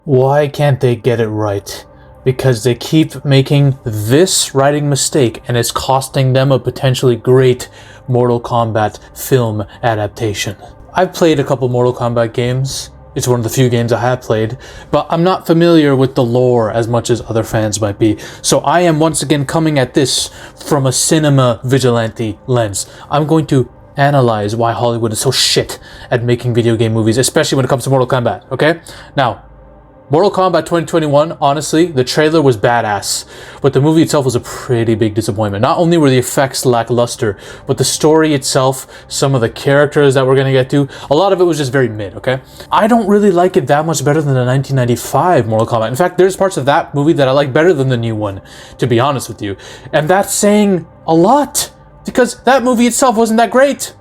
Why can't they get it right? Because they keep making this writing mistake, and it's costing them a potentially great Mortal Kombat film adaptation. I've played a couple Mortal Kombat games. It's one of the few games I have played, but I'm not familiar with the lore as much as other fans might be. So I am once again coming at this from a cinema vigilante lens. I'm going to analyze why Hollywood is so shit at making video game movies, especially when it comes to Mortal Kombat, okay? Now, Mortal Kombat 2021, honestly, the trailer was badass, but the movie itself was a pretty big disappointment. Not only were the effects lackluster, but the story itself, some of the characters that we're gonna get to, a lot of it was just very mid, okay? I don't really like it that much better than the 1995 Mortal Kombat. In fact, there's parts of that movie that I like better than the new one, to be honest with you. And that's saying a lot, because that movie itself wasn't that great,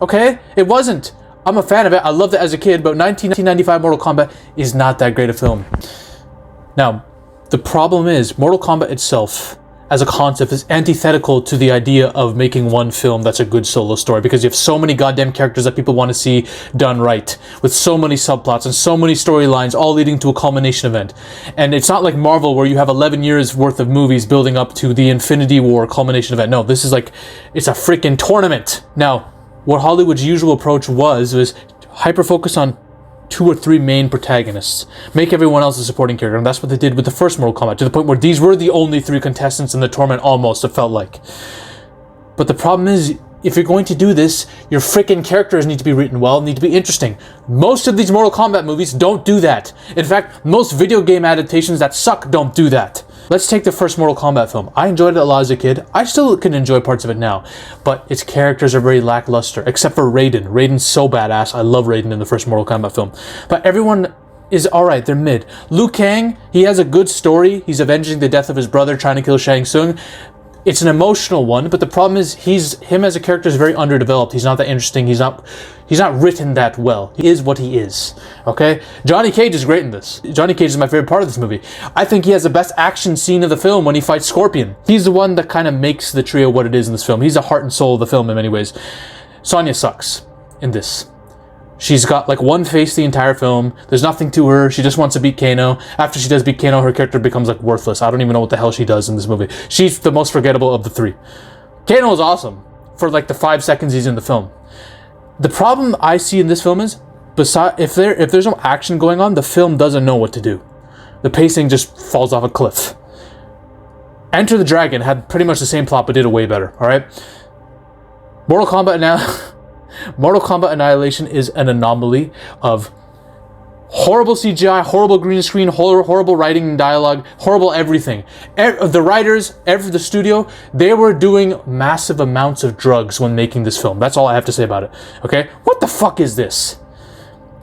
okay? It wasn't. I'm a fan of it. I loved it as a kid, but 1995 Mortal Kombat is not that great a film. Now, the problem is Mortal Kombat itself, as a concept, is antithetical to the idea of making one film that's a good solo story, because you have so many goddamn characters that people want to see done right, with so many subplots and so many storylines, all leading to a culmination event. And it's not like Marvel, where you have 11 years worth of movies building up to the Infinity War culmination event. No, this is like, it's a freaking tournament. Now, what Hollywood's usual approach was hyper-focus on 2 or 3 main protagonists. Make everyone else a supporting character, and that's what they did with the first Mortal Kombat, to the point where these were the only 3 contestants in the tournament, almost, it felt like. But the problem is, if you're going to do this, your freaking characters need to be written well, need to be interesting. Most of these Mortal Kombat movies don't do that. In fact, most video game adaptations that suck don't do that. Let's take the first Mortal Kombat film. I enjoyed it a lot as a kid. I still can enjoy parts of it now, but its characters are very lackluster, except for Raiden. Raiden's so badass. I love Raiden in the first Mortal Kombat film. But everyone is alright, they're mid. Liu Kang, he has a good story. He's avenging the death of his brother, trying to kill Shang Tsung. It's an emotional one, but the problem is him as a character is very underdeveloped. He's not that interesting. He's not written that well. He is what he is, okay? Johnny Cage is great in this. Johnny Cage is my favorite part of this movie. I think he has the best action scene of the film when he fights Scorpion. He's the one that kind of makes the trio what it is in this film. He's the heart and soul of the film in many ways. Sonya sucks in this. She's got like one face the entire film. There's nothing to her. She just wants to beat Kano. After she does beat Kano, her character becomes like worthless. I don't even know what the hell she does in this movie. She's the most forgettable of the 3. Kano is awesome for like the 5 seconds he's in the film. The problem I see in this film is, if there's no action going on, the film doesn't know what to do. The pacing just falls off a cliff. Enter the Dragon had pretty much the same plot, but did it way better, alright? Mortal Kombat Annihilation is an anomaly of horrible CGI, horrible green screen, horrible writing and dialogue, horrible everything. The writers, the studio, they were doing massive amounts of drugs when making this film. That's all I have to say about it, okay? What the fuck is this?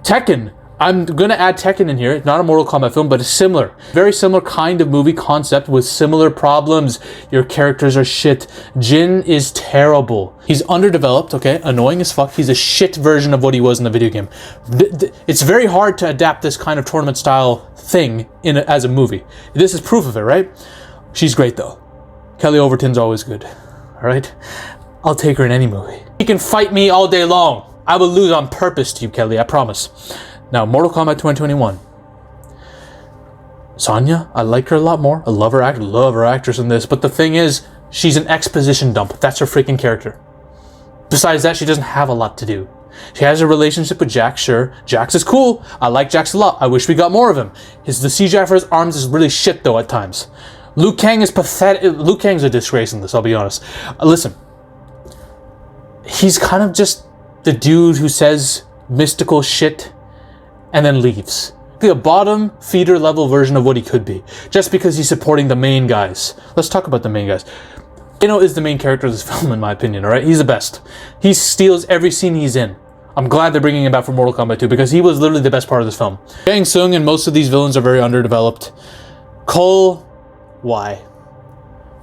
Tekken. I'm gonna add Tekken in here. It's not a Mortal Kombat film, but it's similar. Very similar kind of movie concept with similar problems. Your characters are shit. Jin is terrible. He's underdeveloped, okay? Annoying as fuck. He's a shit version of what he was in the video game. It's very hard to adapt this kind of tournament style thing as a movie. This is proof of it, right? She's great though. Kelly Overton's always good, all right? I'll take her in any movie. He can fight me all day long. I will lose on purpose to you, Kelly, I promise. Now, Mortal Kombat 2021. Sonya, I like her a lot more. I love her actress in this. But the thing is, she's an exposition dump. That's her freaking character. Besides that, she doesn't have a lot to do. She has a relationship with Jax, sure. Jax is cool. I like Jax a lot. I wish we got more of him. The CGI for his arms is really shit, though, at times. Liu Kang is pathetic. Liu Kang's a disgrace in this, I'll be honest. Listen. He's kind of just the dude who says mystical shit and then leaves. Be a bottom feeder level version of what he could be, just because he's supporting the main guys. Let's talk about the main guys. Kano is the main character of this film, in my opinion, alright? He's the best. He steals every scene he's in. I'm glad they're bringing him back for Mortal Kombat 2, because he was literally the best part of this film. Shang Tsung and most of these villains are very underdeveloped. Cole, why?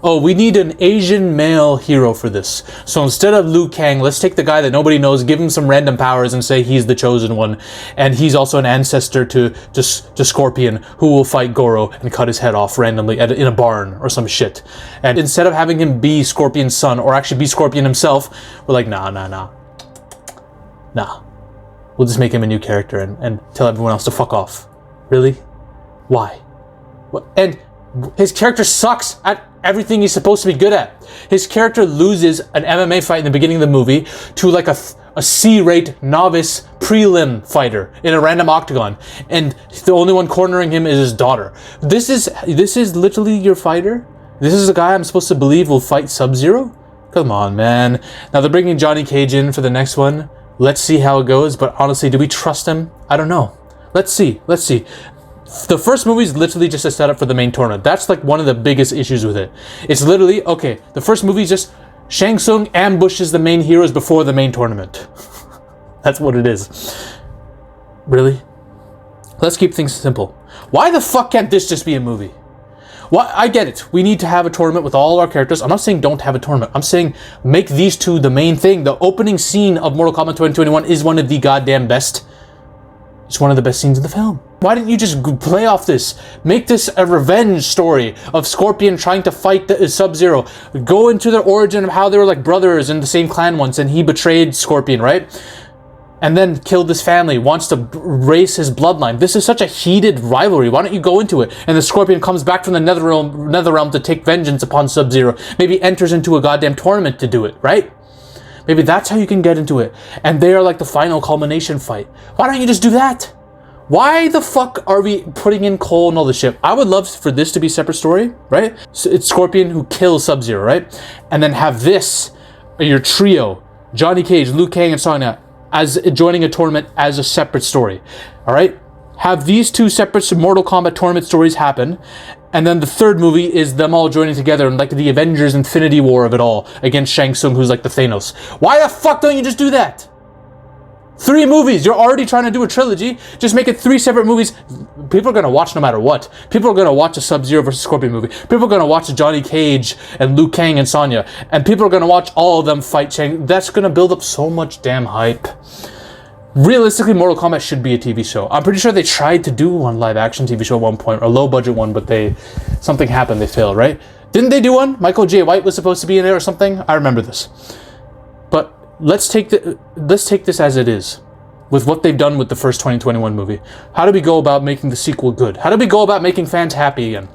Oh, we need an Asian male hero for this. So instead of Liu Kang, let's take the guy that nobody knows, give him some random powers and say he's the chosen one. And he's also an ancestor to Scorpion, who will fight Goro and cut his head off randomly in a barn or some shit. And instead of having him be Scorpion's son, or actually be Scorpion himself, we're like, nah. We'll just make him a new character and tell everyone else to fuck off. Really? Why? And his character sucks at everything he's supposed to be good at. His character loses an MMA fight in the beginning of the movie to like a C-rate novice prelim fighter in a random octagon, and the only one cornering him is his daughter. This is literally your fighter? This is a guy I'm supposed to believe will fight Sub-Zero? Come on, man. Now they're bringing Johnny Cage in for the next one. Let's see how it goes, but honestly, do we trust him? I don't know. Let's see. The first movie is literally just a setup for the main tournament. That's like one of the biggest issues with it. It's literally, okay, the first movie is just Shang Tsung ambushes the main heroes before the main tournament. That's what it is. Really? Let's keep things simple. Why the fuck can't this just be a movie? Well, I get it. We need to have a tournament with all our characters. I'm not saying don't have a tournament. I'm saying make these two the main thing. The opening scene of Mortal Kombat 2021 is one of the goddamn best. It's one of the best scenes in the film. Why didn't you just play off this? Make this a revenge story of Scorpion trying to fight the Sub-Zero. Go into their origin of how they were like brothers in the same clan once and he betrayed Scorpion, right? And then killed his family, wants to raise his bloodline. This is such a heated rivalry. Why don't you go into it? And the Scorpion comes back from the Netherrealm to take vengeance upon Sub-Zero. Maybe enters into a goddamn tournament to do it, right? Maybe that's how you can get into it. And they are like the final culmination fight. Why don't you just do that? Why the fuck are we putting in Cole and all this shit? I would love for this to be a separate story, right? So it's Scorpion who kills Sub-Zero, right? And then have this, your trio, Johnny Cage, Liu Kang, and Sonya, as joining a tournament as a separate story, all right? Have these two separate Mortal Kombat tournament stories happen, and then the third movie is them all joining together in like the Avengers Infinity War of it all against Shang Tsung, who's like the Thanos. Why the fuck don't you just do that? 3 movies. You're already trying to do a trilogy. Just make it 3 separate movies. People are going to watch no matter what. People are going to watch a Sub-Zero versus Scorpion movie. People are going to watch a Johnny Cage and Liu Kang and Sonya. And people are going to watch all of them fight Shang. That's going to build up so much damn hype. Realistically, Mortal Kombat should be a TV show. I'm pretty sure they tried to do one live-action TV show at one point, or a low-budget one, but something happened. They failed, right? Didn't they do one? Michael J. White was supposed to be in there or something? I remember this. But let's take this as it is, with what they've done with the first 2021 movie. How do we go about making the sequel good? How do we go about making fans happy again?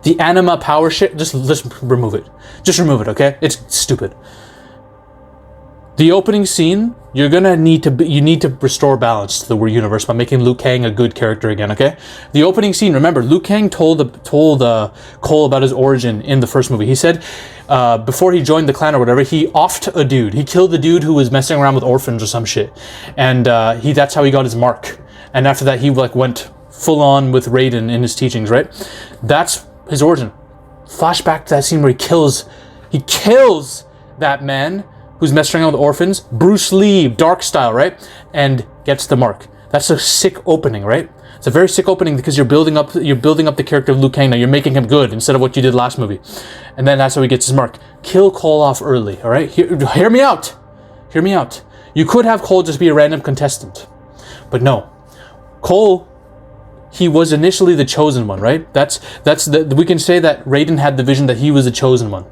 The anima power shit, just remove it. Just remove it, okay? It's stupid. The opening scene, you need to restore balance to the universe by making Liu Kang a good character again, okay? The opening scene, remember, Liu Kang told Cole about his origin in the first movie. He said before he joined the clan or whatever, he offed a dude. He killed the dude who was messing around with orphans or some shit, and that's how he got his mark. And after that, he like went full on with Raiden in his teachings, right? That's his origin. Flashback to that scene where he kills that man who's messing around with orphans, Bruce Lee, dark style, right? And gets the mark. That's a sick opening, right? It's a very sick opening because you're building up the character of Liu Kang now. You're making him good instead of what you did last movie. And then that's how he gets his mark. Kill Cole off early, all right? Hear me out. Hear me out. You could have Cole just be a random contestant. But no. Cole, he was initially the chosen one, right? We can say that Raiden had the vision that he was the chosen one.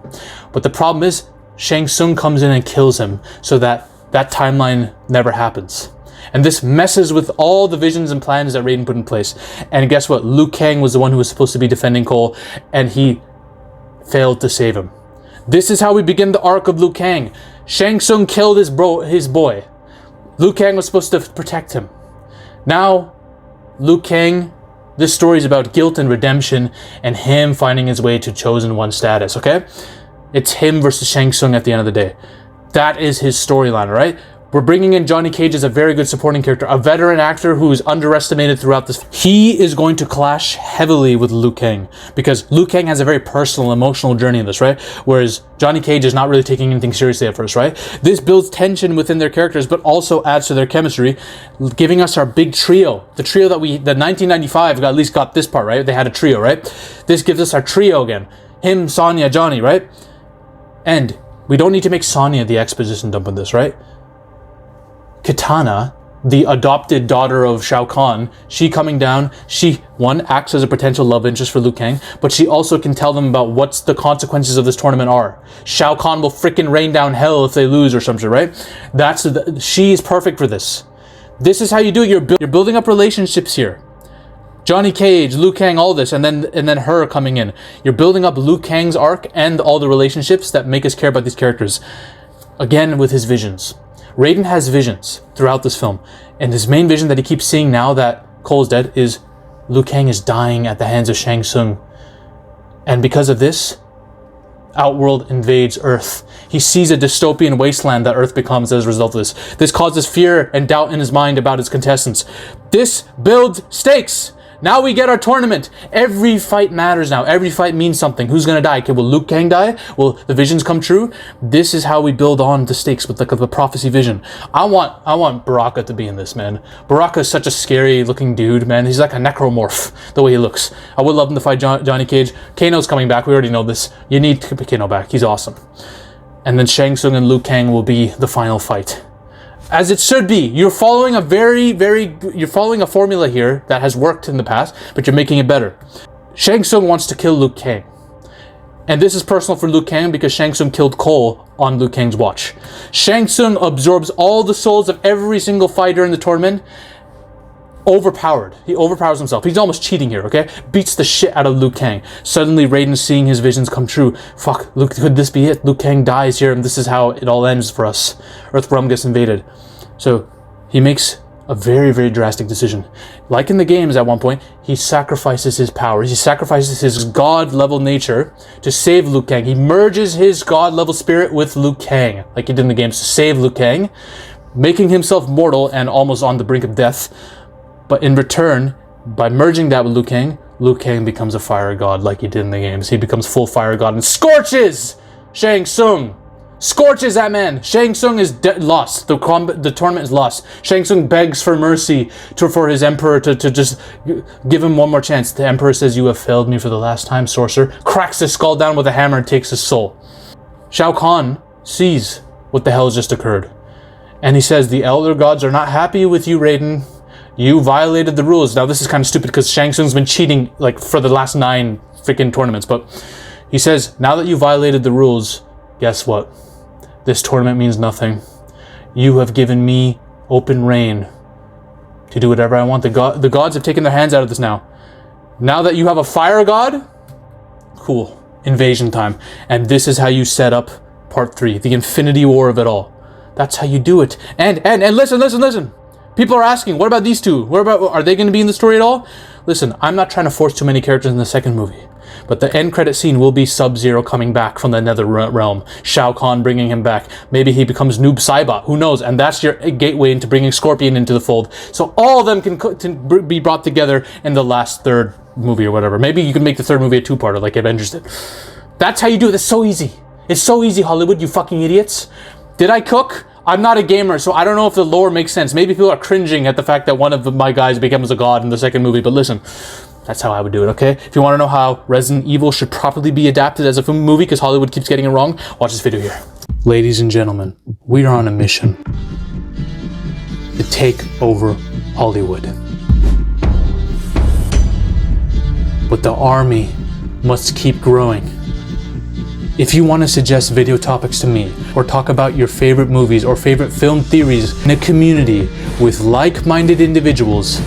But the problem is, Shang Tsung comes in and kills him so that timeline never happens. And this messes with all the visions and plans that Raiden put in place. And guess what? Liu Kang was the one who was supposed to be defending Cole, and he failed to save him. This is how we begin the arc of Liu Kang. Shang Tsung killed his boy. Liu Kang was supposed to protect him. Now, Liu Kang, this story is about guilt and redemption and him finding his way to Chosen One status, okay? It's him versus Shang Tsung at the end of the day. That is his storyline, all right? We're bringing in Johnny Cage as a very good supporting character, a veteran actor who is underestimated throughout this. He is going to clash heavily with Liu Kang because Liu Kang has a very personal, emotional journey in this, right? Whereas Johnny Cage is not really taking anything seriously at first, right? This builds tension within their characters, but also adds to their chemistry, giving us our big trio. The trio that the 1995 at least got this part, right? They had a trio, right? This gives us our trio again. Him, Sonya, Johnny, right? And we don't need to make Sonya the exposition dump in this, right? Kitana, the adopted daughter of Shao Kahn, she coming down, she, one, acts as a potential love interest for Liu Kang, but she also can tell them about what's the consequences of this tournament are. Shao Kahn will freaking rain down hell if they lose or something, right? She is perfect for this. This is how you do it. You're building up relationships here. Johnny Cage, Liu Kang, all this, and then her coming in. You're building up Liu Kang's arc and all the relationships that make us care about these characters. Again, with his visions. Raiden has visions throughout this film, and his main vision that he keeps seeing now that Cole's dead is Liu Kang is dying at the hands of Shang Tsung. And because of this, Outworld invades Earth. He sees a dystopian wasteland that Earth becomes as a result of this. This causes fear and doubt in his mind about his contestants. This builds stakes. Now we get our tournament. Every fight matters now. Every fight means something. Who's gonna die? Okay, will Liu Kang die? Will the visions come true? This is how we build on the stakes with the prophecy vision. I want Baraka to be in this, man. Baraka is such a scary looking dude, man. He's like a necromorph, the way he looks. I would love him to fight Johnny Cage. Kano's coming back. We already know this. You need Kano back. He's awesome. And then Shang Tsung and Liu Kang will be the final fight. As it should be. You're following a you're following a formula here that has worked in the past, but you're making it better. Shang Tsung wants to kill Liu Kang. And this is personal for Liu Kang because Shang Tsung killed Cole on Liu Kang's watch. Shang Tsung absorbs all the souls of every single fighter in the tournament. Overpowered. He overpowers himself. He's almost cheating here, okay? Beats the shit out of Liu Kang. Suddenly, Raiden's seeing his visions come true. Fuck, could this be it? Liu Kang dies here, and this is how it all ends for us. Earthrealm gets invaded. So, he makes a very drastic decision. Like in the games at one point, he sacrifices his powers. He sacrifices his god-level nature to save Liu Kang. He merges his god-level spirit with Liu Kang, like he did in the games, to save Liu Kang, making himself mortal and almost on the brink of death. But in return, by merging that with Liu Kang becomes a fire god like he did in the games. He becomes full fire god and scorches Shang Tsung. Scorches that man. Shang Tsung is lost. The tournament is lost. Shang Tsung begs for mercy for his emperor to just give him one more chance. The emperor says, "You have failed me for the last time, sorcerer." Cracks his skull down with a hammer and takes his soul. Shao Kahn sees what the hell has just occurred. And he says, "The elder gods are not happy with you, Raiden. You violated the rules." Now this is kind of stupid because Shang Tsung's been cheating like for the last 9 freaking tournaments. But he says, "Now that you violated the rules, guess what? This tournament means nothing. You have given me open reign to do whatever I want. The gods have taken their hands out of this now. Now that you have a fire god, cool, invasion time." And this is how you set up part 3, the Infinity War of it all. That's how you do it. And listen. People are asking, what about these two? Are they going to be in the story at all? Listen, I'm not trying to force too many characters in the second movie. But the end credit scene will be SUBZERO coming back from the Nether Realm. Shao Kahn bringing him back. Maybe he becomes Noob Saibot. Who knows? And that's your gateway into bringing Scorpion into the fold. So all of them can be brought together in the last third movie or whatever. Maybe you can make the third movie a 2-parter like Avengers did. That's how you do it. It's so easy. It's so easy, Hollywood, you fucking idiots. Did I cook? I'm not a gamer, so I don't know if the lore makes sense. Maybe people are cringing at the fact that one of my guys becomes a god in the second movie, but listen, that's how I would do it, okay? If you want to know how Resident Evil should properly be adapted as a movie, because Hollywood keeps getting it wrong, watch this video here. Ladies and gentlemen, we are on a mission to take over Hollywood. But the army must keep growing. If you want to suggest video topics to me, or talk about your favorite movies or favorite film theories in a community with like-minded individuals,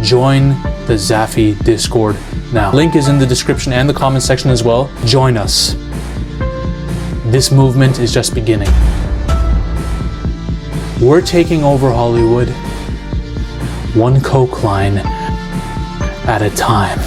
join the Zafy Discord now. Link is in the description and the comment section as well. Join us. This movement is just beginning. We're taking over Hollywood, one coke line at a time.